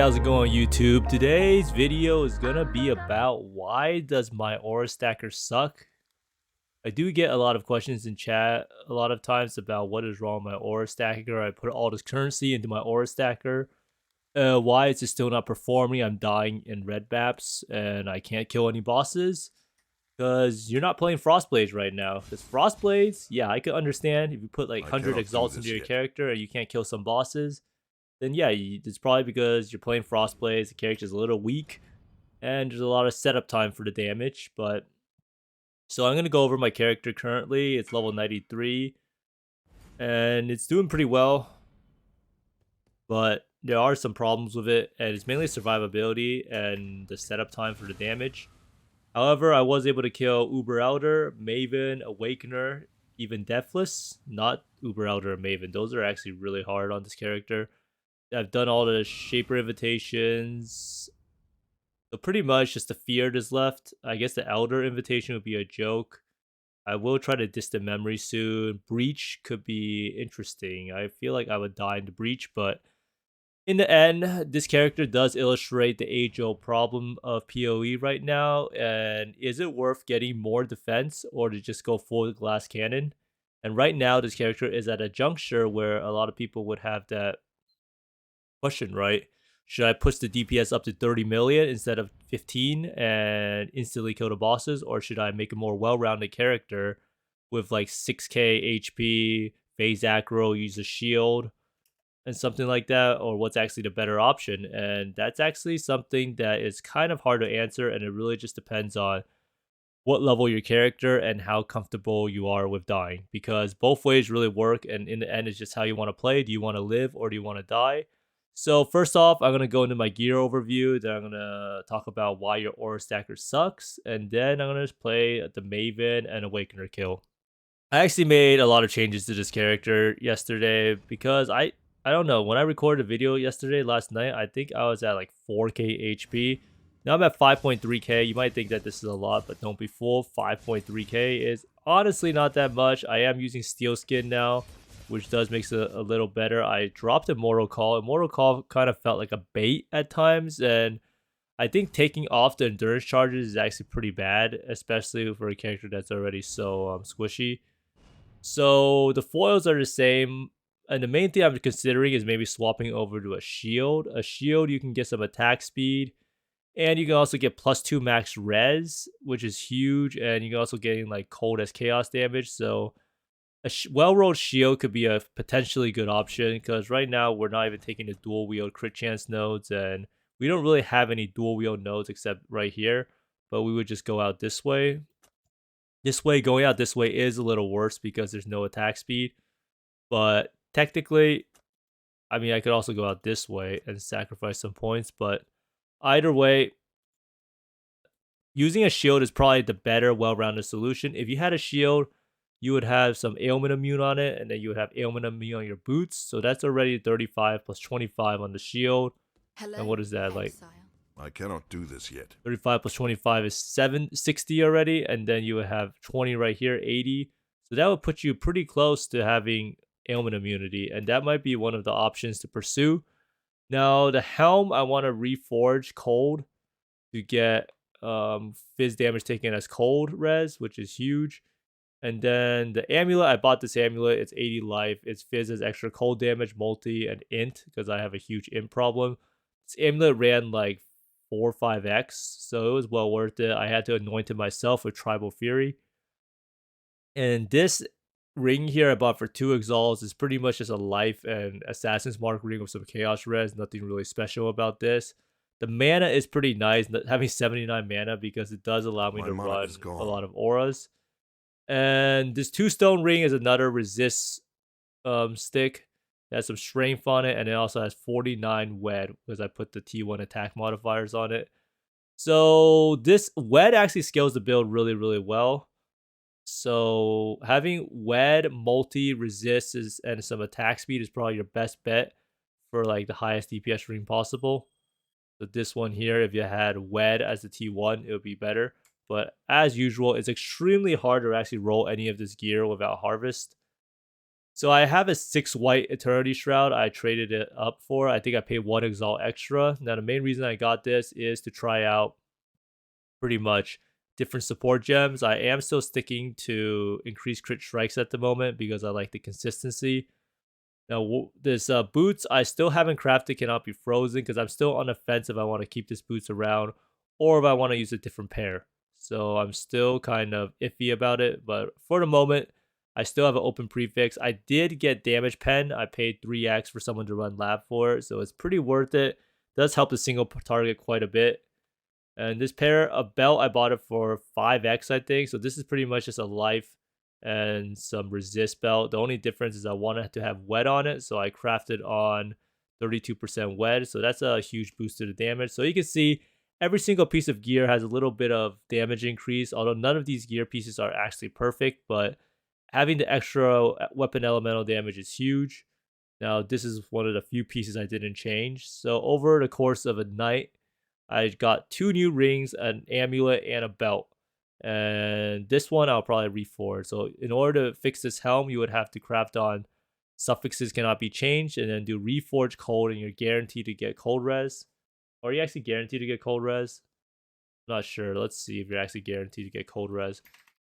how's it going, YouTube? Today's video is gonna be about why does my aura stacker suck? I do get a lot of questions in chat a lot of times about what is wrong with my aura stacker. I put all this currency into my aura stacker. Why is it still not performing? I'm dying in red maps and I can't kill any bosses because you're not playing Frostblades right now. Because Frostblades, yeah, I could understand if you put like 100 exalts into your character and you can't kill some bosses, then yeah, it's probably because you're playing Frostblades, the character's a little weak, and there's a lot of setup time for the damage. But so I'm gonna go over my character currently. It's level 93, and it's doing pretty well, but there are some problems with it, and it's mainly survivability and the setup time for the damage. However, I was able to kill Uber Elder, Maven, Awakener, even Deathless. Not Uber Elder or Maven. Those are actually really hard on this character. I've done all the Shaper invitations. So pretty much just the Feared is left. I guess the Elder invitation would be a joke. I will try to distant memory soon. Breach could be interesting. I feel like I would die in the Breach, but in the end, this character does illustrate the age-old problem of PoE right now. And is it worth getting more defense or to just go full glass cannon? And right now, this character is at a juncture where a lot of people would have that question, right? Should I push the DPS up to 30 million instead of 15 and instantly kill the bosses? Or should I make a more well-rounded character with like 6k HP, phase aggro, use a shield, and something like that? Or what's actually the better option? And that's actually something that is kind of hard to answer, and it really just depends on what level your character and how comfortable you are with dying. Because both ways really work, and in the end, it's just how you want to play. Do you want to live or do you want to die? So first off, I'm going to go into my gear overview. Then I'm going to talk about why your aura stacker sucks. And then I'm going to play the Maven and Awakener kill. I actually made a lot of changes to this character yesterday because I don't know. When I recorded a video yesterday, last night, I think I was at like 4k HP. Now I'm at 5.3k. You might think that this is a lot, but don't be fooled. 5.3k is honestly not that much. I am using steel skin now, which does makes it a little better. I dropped Immortal Call. Immortal Call kind of felt like a bait at times, and I think taking off the endurance charges is actually pretty bad, especially for a character that's already so squishy. So the foils are the same, and the main thing I'm considering is maybe swapping over to a shield. A shield, you can get some attack speed, and you can also get +2 max res, which is huge, and you can also get like cold as chaos damage. So a well-rolled shield could be a potentially good option, because right now we're not even taking the dual wield crit chance nodes, and we don't really have any dual wield nodes except right here, but we would just go out this way. Going out this way is a little worse because there's no attack speed, but technically, I mean, I could also go out this way and sacrifice some points, but either way, using a shield is probably the better, well-rounded solution. If you had a shield, you would have some ailment immune on it, and then you would have ailment immune on your boots. So that's already 35 plus 25 on the shield. Hello, and what is that, like? I cannot do this yet. 35 plus 25 is 760 already, and then you would have 20 right here, 80. So that would put you pretty close to having ailment immunity, and that might be one of the options to pursue. Now, the helm, I want to reforge cold to get fizz damage taken as cold res, which is huge. And then the amulet, I bought this amulet. It's 80 life. It's fizz as extra cold damage, multi, and int, because I have a huge int problem. This amulet ran like 4 or 5x, so it was well worth it. I had to anoint it myself with Tribal Fury. And this ring here I bought for 2 exalts is pretty much just a life and Assassin's Mark ring with some chaos res. Nothing really special about this. The mana is pretty nice, having 79 mana, because it does allow me to run a lot of auras. And this 2-stone ring is another resist stick. It has some strength on it, and it also has 49 wed, because I put the T1 attack modifiers on it. So this wed actually scales the build really, really well. So having wed, multi, resist, and some attack speed is probably your best bet for like the highest DPS ring possible. So this one here, if you had wed as the T1, it would be better. But as usual, it's extremely hard to actually roll any of this gear without harvest. So I have a 6 white Eternity Shroud I traded it up for. I think I paid 1 Exalt extra. Now the main reason I got this is to try out pretty much different support gems. I am still sticking to increased crit strikes at the moment because I like the consistency. Now this boots I still haven't crafted cannot be frozen because I'm still on the fence if I want to keep this boots around or if I want to use a different pair. So I'm still kind of iffy about it, but for the moment I still have an open prefix. I did get damage pen. I paid 3x for someone to run lab for it, so it's pretty worth it. Does help the single target quite a bit. And this pair of belt, I bought it for 5x, I think. So this is pretty much just a life and some resist belt. The only difference is I wanted to have wet on it, so I crafted on 32% wet. So that's a huge boost to the damage. So you can see every single piece of gear has a little bit of damage increase, although none of these gear pieces are actually perfect, but having the extra weapon elemental damage is huge. Now, this is one of the few pieces I didn't change. So over the course of a night, I got 2 new rings, an amulet, and a belt. And this one I'll probably reforge. So in order to fix this helm, you would have to craft on suffixes cannot be changed and then do reforge cold, and you're guaranteed to get cold res. Or are you actually guaranteed to get cold res? I'm not sure. Let's see if you're actually guaranteed to get cold res.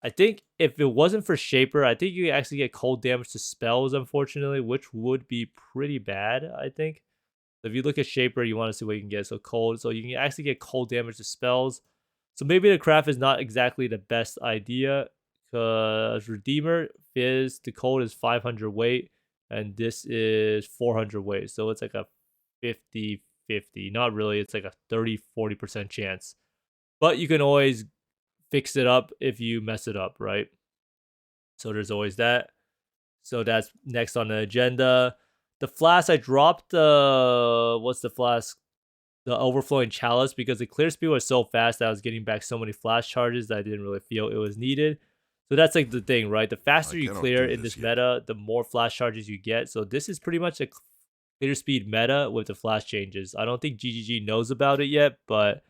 I think if it wasn't for Shaper, I think you could actually get cold damage to spells, unfortunately, which would be pretty bad, I think. So if you look at Shaper, you want to see what you can get. So cold. So you can actually get cold damage to spells. So maybe the craft is not exactly the best idea. Because Redeemer Fizz, the cold is 500 weight. And this is 400 weight. So it's like a 50-50. Not really. It's like a 30-40% chance. But you can always fix it up if you mess it up, right? So there's always that. So that's next on the agenda. The flask, I dropped the what's the flask? The overflowing chalice because the clear speed was so fast that I was getting back so many flash charges that I didn't really feel it was needed. So that's like the thing, right? The faster you clear in this meta, the more flash charges you get. So this is pretty much a clear speed meta with the flash changes. I don't think GGG knows about it yet, but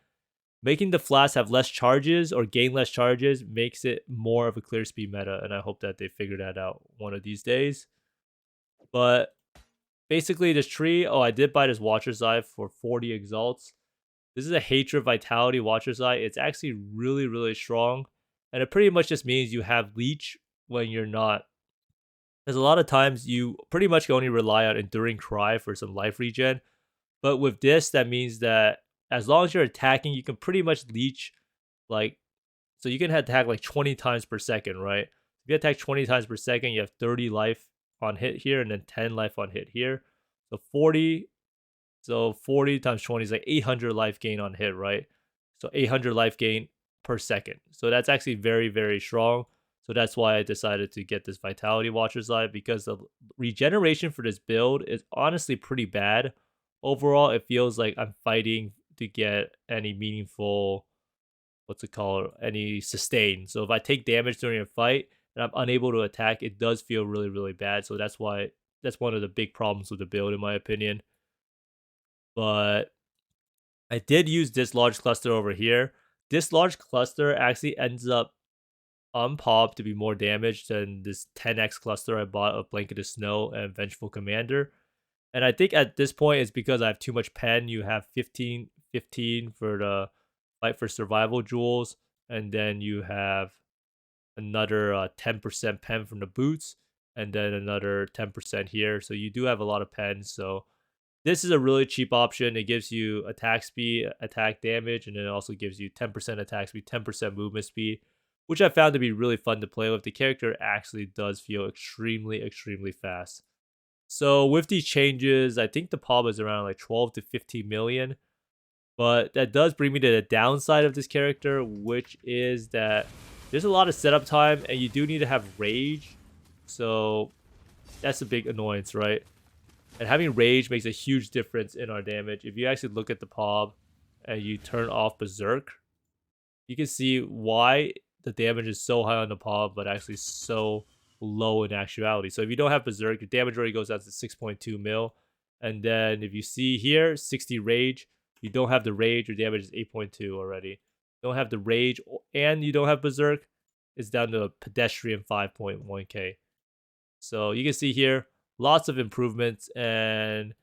making the flask have less charges or gain less charges makes it more of a clear speed meta, and I hope that they figure that out one of these days. But basically, this tree, I did buy this Watcher's Eye for 40 exalts. This is a Hatred Vitality Watcher's Eye. It's actually really, really strong, and it pretty much just means you have Leech when you're not. Because a lot of times you pretty much can only rely on Enduring Cry for some life regen, but with this, that means that as long as you're attacking, you can pretty much leech, like, so you can attack like 20 times per second, right? If you attack 20 times per second, you have 30 life on hit here and then 10 life on hit here. So 40 times 20 is like 800 life gain on hit, right? So 800 life gain per second. So that's actually very, very strong. So that's why I decided to get this Vitality Watcher's Eye, because the regeneration for this build is honestly pretty bad. Overall, it feels like I'm fighting to get any meaningful, any sustain. So if I take damage during a fight and I'm unable to attack, it does feel really, really bad. So that's one of the big problems with the build, in my opinion. But I did use this large cluster over here. This large cluster actually ends up on pop to be more damaged than this 10x cluster I bought of Blanket of Snow and Vengeful Commander. And I think at this point it's because I have too much pen. You have 15 for the fight for survival jewels, and then you have another 10% pen from the boots, and then another 10% here. So you do have a lot of pens. So this is a really cheap option. It gives you attack speed, attack damage, and then it also gives you 10% attack speed, 10% movement speed, which I found to be really fun to play with. The character actually does feel extremely, extremely fast. So with these changes, I think the pop is around like 12 to 15 million. But that does bring me to the downside of this character, which is that there's a lot of setup time and you do need to have rage. So that's a big annoyance, right? And having rage makes a huge difference in our damage. If you actually look at the pop and you turn off Berserk, you can see why the damage is so high on the pop, but actually so low in actuality. So if you don't have Berserk, your damage already goes down to 6.2 mil. And then if you see here, 60 rage, you don't have the rage, your damage is 8.2 already. You don't have the rage and you don't have Berserk, it's down to a pedestrian 5.1k. So you can see here, lots of improvements. And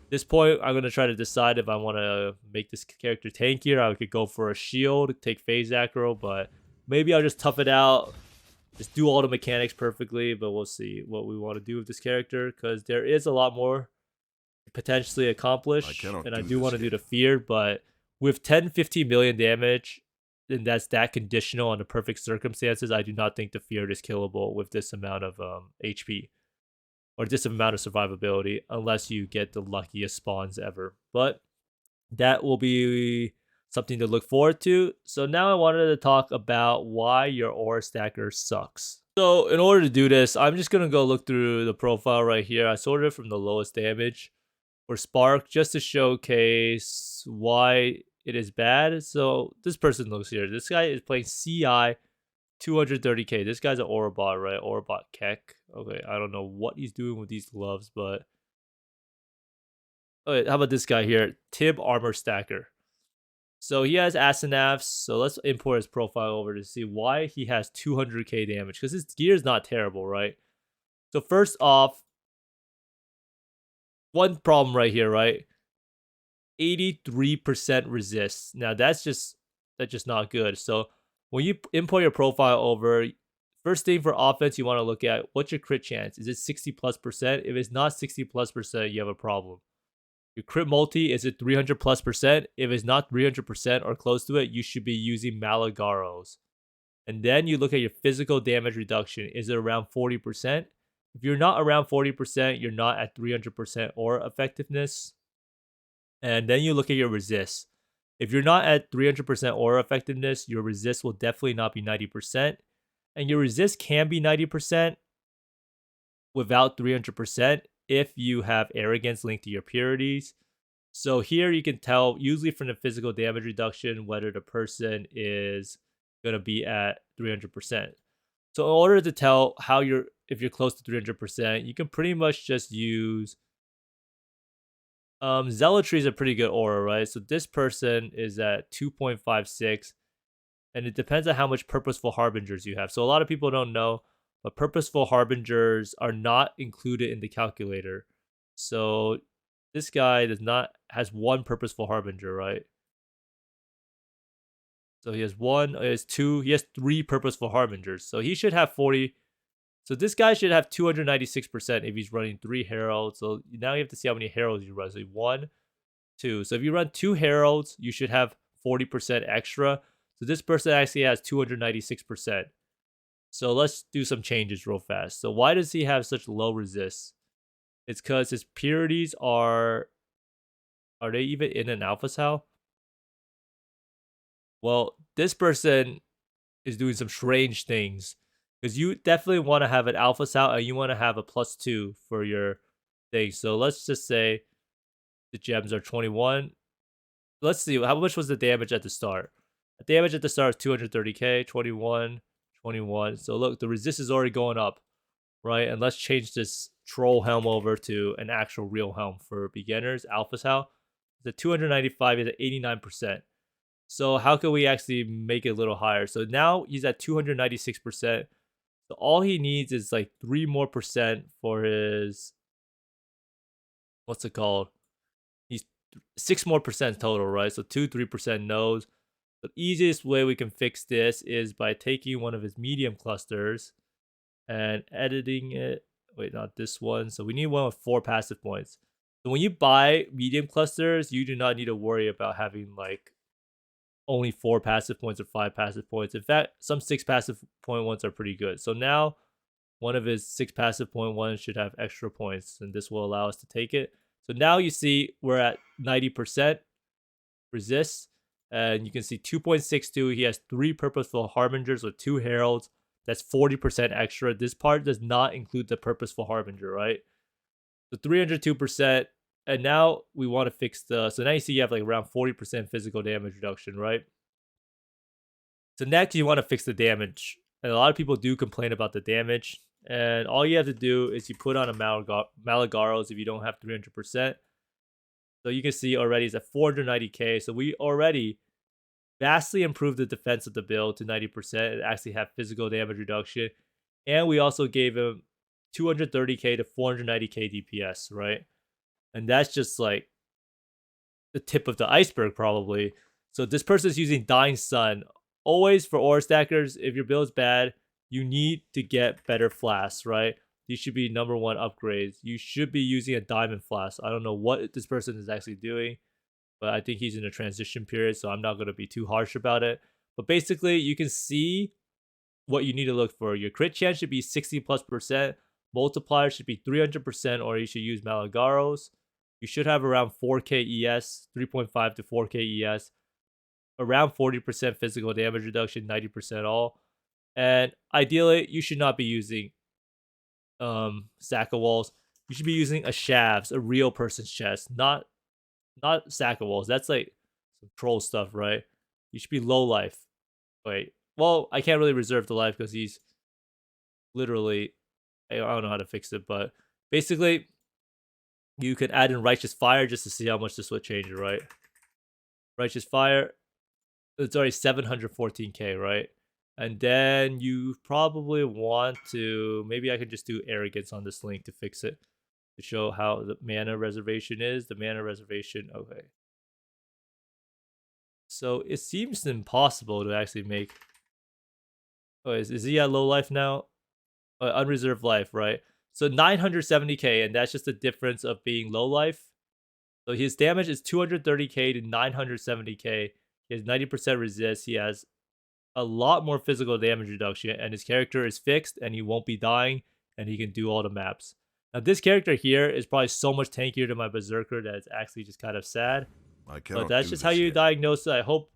this point, I'm going to try to decide if I want to make this character tankier. I could go for a shield, take phase aggro, but maybe I'll just tough it out. Just do all the mechanics perfectly, but we'll see what we want to do with this character, because there is a lot more to potentially accomplish, and I do want to do the fear, but with 10-15 million damage, and that's that conditional on the perfect circumstances, I do not think the fear is killable with this amount of HP or this amount of survivability, unless you get the luckiest spawns ever. But that will be something to look forward to. So now I wanted to talk about why your aura stacker sucks. So in order to do this, I'm just going to go look through the profile right here. I sorted it from the lowest damage for Spark just to showcase why it is bad. So this person looks here. This guy is playing CI 230k. This guy's an aura bot, right? Aura bot Keck. Okay, I don't know what he's doing with these gloves, but okay, how about this guy here? Tib Armor Stacker. So he has Asenavs. So let's import his profile over to see why he has 200k damage, because his gear is not terrible, right? So first off, one problem right here, right? 83% resist. Now that's just not good. So when you import your profile over, first thing for offense you want to look at, what's your crit chance? Is it 60+%? If it's not 60+%, you have a problem. Your crit multi, is it 300+%? If it's not 300% or close to it, you should be using Malagaros. And then you look at your physical damage reduction. Is it around 40%? If you're not around 40%, you're not at 300% or effectiveness. And then you look at your resist. If you're not at 300% aura effectiveness, your resist will definitely not be 90%. And your resist can be 90% without 300% if you have arrogance linked to your purities. So here you can tell, usually from the physical damage reduction, whether the person is going to be at 300%. So in order to tell if you're close to 300%, you can pretty much just use Zealotry is a pretty good aura, right? So this person is at 2.56, and it depends on how much Purposeful Harbingers you have. So a lot of people don't know, but Purposeful Harbingers are not included in the calculator. So this guy has one Purposeful Harbinger, right? So he has he has 3 Purposeful Harbingers. So he should have 40. So this guy should have 296% if he's running 3 heralds. So now you have to see how many heralds you run. So 1, 2. So if you run 2 heralds, you should have 40% extra. So this person actually has 296%. So let's do some changes real fast. So why does he have such low resist? It's because his purities are they even in an alpha cell? Well, this person is doing some strange things, because you definitely want to have an alpha cell and you want to have a +2 for your thing. So let's just say the gems are 21. Let's see, how much was the damage at the start? The damage at the start is 230k, 21, 21. So look, the resist is already going up, right? And let's change this troll helm over to an actual real helm for beginners, alpha cell. The 295 is at 89%. So how can we actually make it a little higher? So now he's at 296%. So all he needs is like 3 more percent for his, what's it called? He's 6 more percent total, right? So 2-3% nodes. The easiest way we can fix this is by taking one of his medium clusters and editing it. Wait, not this one. So we need one with 4 passive points. So when you buy medium clusters, you do not need to worry about having like only 4 passive points or 5 passive points. In fact, some 6 passive point ones are pretty good. So now one of his 6 passive point ones should have extra points, and this will allow us to take it. So now you see we're at 90% resist, and you can see 2.62. He has 3 Purposeful Harbingers with 2 heralds. That's 40% extra. This part does not include the Purposeful Harbinger, right? So 302%. And now we want to fix so now you see you have like around 40% physical damage reduction, right? So next you want to fix the damage. And a lot of people do complain about the damage. And all you have to do is you put on a Malagaros if you don't have 300%. So you can see already it's at 490k. So we already vastly improved the defense of the build to 90%. It actually had physical damage reduction. And we also gave him 230k to 490k DPS, right? And that's just like the tip of the iceberg, probably. So this person's using Dying Sun. Always for aura stackers, if your build's bad, you need to get better flasks, right? These should be #1 upgrades. You should be using a diamond flask. I don't know what this person is actually doing, but I think he's in a transition period, so I'm not going to be too harsh about it. But basically, you can see what you need to look for. Your crit chance should be 60+%. Multiplier should be 300%, or you should use Malagaros. You should have around 4k ES, 3.5 to 4k ES, around 40% physical damage reduction, 90% all. And ideally, you should not be using Sacca walls. You should be using a Shavs, a real person's chest, not Sacca walls. That's like some troll stuff, right? You should be low life. Wait, well, I can't really reserve the life because he's literally, I don't know how to fix it, but basically, you can add in Righteous Fire just to see how much this would change it, right? Righteous Fire, it's already 714k, right? And then you probably want to, maybe I could just do Arrogance on this link to fix it, to show how the mana reservation is. The mana reservation, okay. So it seems impossible to actually make, oh, is he at low life now? Unreserved life, right? So 970k, and that's just the difference of being low life. So his damage is 230k to 970k. He has 90% resist. He has a lot more physical damage reduction, and his character is fixed, and he won't be dying, and he can do all the maps. Now, this character here is probably so much tankier than my Berserker that it's actually just kind of sad. But that's just how you diagnose it. I hope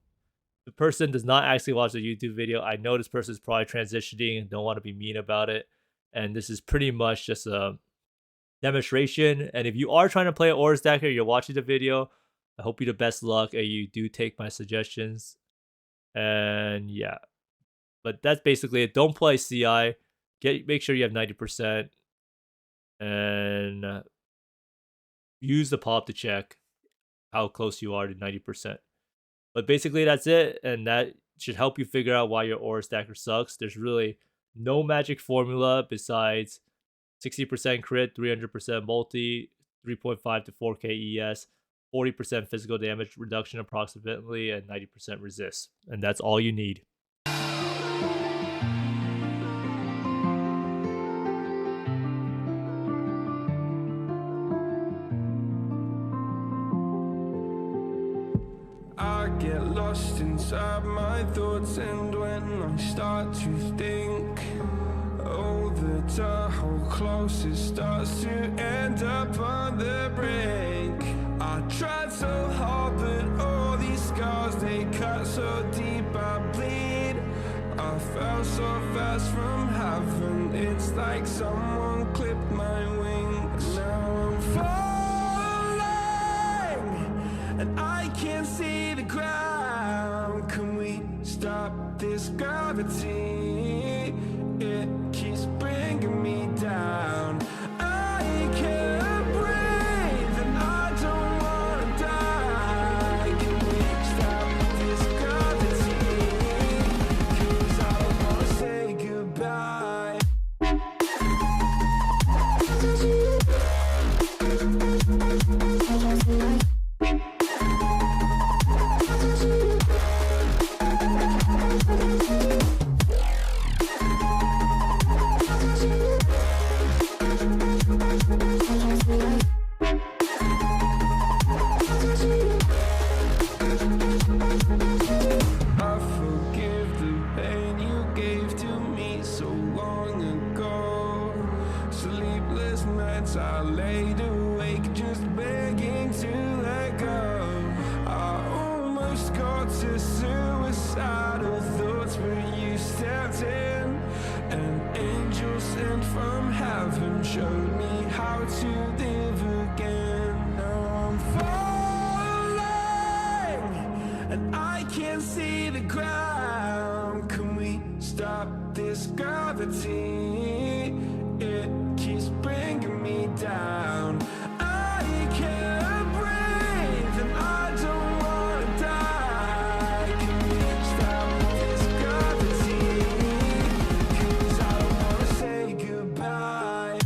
the person does not actually watch the YouTube video. I know this person is probably transitioning and don't want to be mean about it. And this is pretty much just a demonstration. And if you are trying to play an Aura Stacker, you're watching the video, I hope you the best luck and you do take my suggestions. And yeah, but that's basically it. Don't play CI. Make sure you have 90%. And use the pop to check how close you are to 90%. But basically that's it, and that should help you figure out why your Aura Stacker sucks. There's really no magic formula besides 60% crit, 300% multi, 3.5 to 4k ES, 40% physical damage reduction approximately, and 90% resist. And that's all you need. I get lost inside my thoughts, and when I start to think, oh, the tunnel closest starts to end up on the brink. I tried so hard, but all these scars, they cut so deep I bleed. I fell so fast from heaven, it's like someone clipped my wings. Now I'm falling, and I can't see the ground. Can we stop this gravity? It keeps bringing me down. I can't breathe, and I don't wanna die. Can we stop this gravity? 'Cause I don't wanna say goodbye. I forgive the pain you gave to me so long ago. Sleepless nights I laid awake just begging to let go. I almost got to suicidal thoughts, but you stepped in. An angel sent from heaven showed me how to live again. Now I'm falling, and I can't see the ground. Can we stop this gravity? It keeps bringing me down. I can't breathe, and I don't wanna die. Can we stop this gravity? 'Cause I don't wanna say goodbye.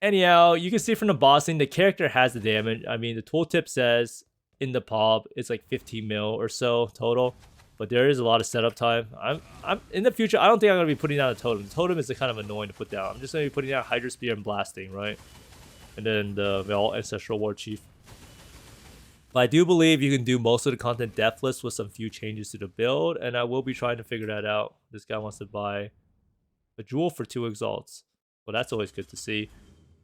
Anyhow, you can see from the bossing, the character has the damage. I mean, the tooltip says in the pop it's like 15 mil or so total, but there is a lot of setup time. I'm in the future. I don't think I'm gonna be putting down a totem. The totem is kind of annoying to put down. I'm just gonna be putting down Hydra Spear and blasting, right? And then the Val Ancestral War Chief. But I do believe you can do most of the content deathless with some few changes to the build, and I will be trying to figure that out. This guy wants to buy a jewel for 2 exalts. Well, that's always good to see.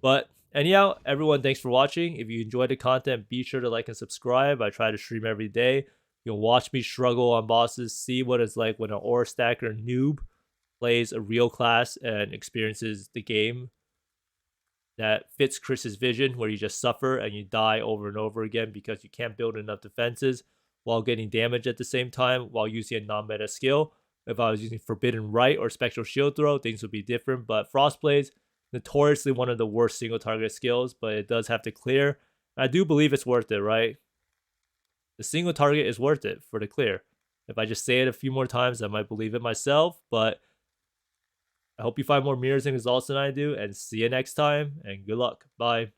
But anyhow, everyone, thanks for watching. If you enjoyed the content, be sure to like and subscribe. I try to stream every day. You'll watch me struggle on bosses, see what it's like when an aura stacker noob plays a real class and experiences the game that fits Chris's vision, where you just suffer and you die over and over again because you can't build enough defenses while getting damage at the same time while using a non-meta skill. If I was using Forbidden Right or Spectral Shield Throw, things would be different. But Frostblade's notoriously one of the worst single target skills, but it does have to clear. And I do believe it's worth it, right? The single target is worth it for the clear. If I just say it a few more times, I might believe it myself, but I hope you find more mirrors and exalts than I do, and see you next time, and good luck. Bye.